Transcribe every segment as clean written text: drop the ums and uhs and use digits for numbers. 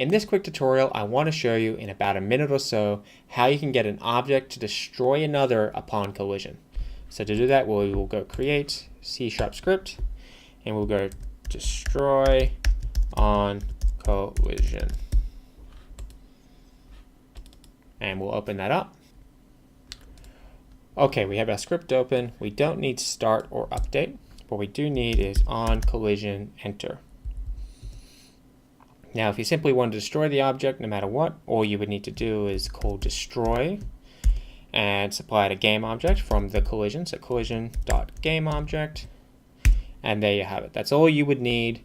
In this quick tutorial, I want to show you in about a minute or so how you can get an object to destroy another upon collision. So to do that, we will go create C# script, and we'll go destroy on collision. And we'll open that up. Okay, we have our script open. We don't need start or update. What we do need is on collision enter. Now, if you simply want to destroy the object no matter what, all you would need to do is call destroy and supply it a game object from the collision. So collision.gameObject, and there you have it. That's all you would need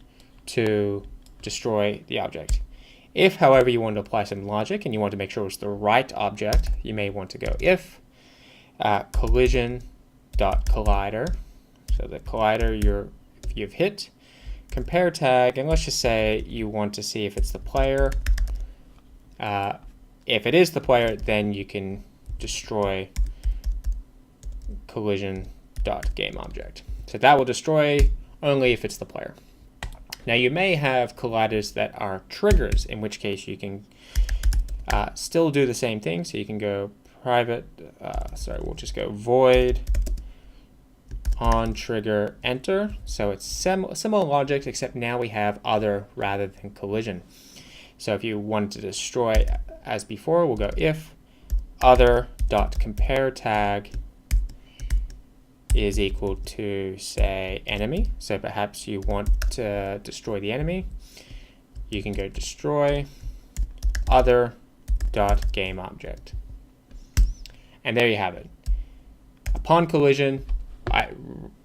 to destroy the object. If, however, you want to apply some logic and you want to make sure it's the right object, you may want to go if collision.collider. So the collider you've hit, compare tag, and let's just say you want to see if it's the player. If it is the player, then you can destroy collision.gameObject. So that will destroy only if it's the player. Now you may have colliders that are triggers, in which case you can still do the same thing. So you can go private, we'll just go void on trigger enter. So it's similar logic, except now we have other rather than collision. So if you wanted to destroy as before, we'll go if other.compare tag is equal to, say, enemy. So perhaps you want to destroy the enemy. You can go destroy other.gameObject. And there you have it. Upon collision,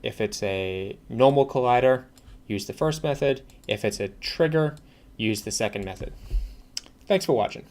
if it's a normal collider, use the first method. If it's a trigger, use the second method. Thanks for watching.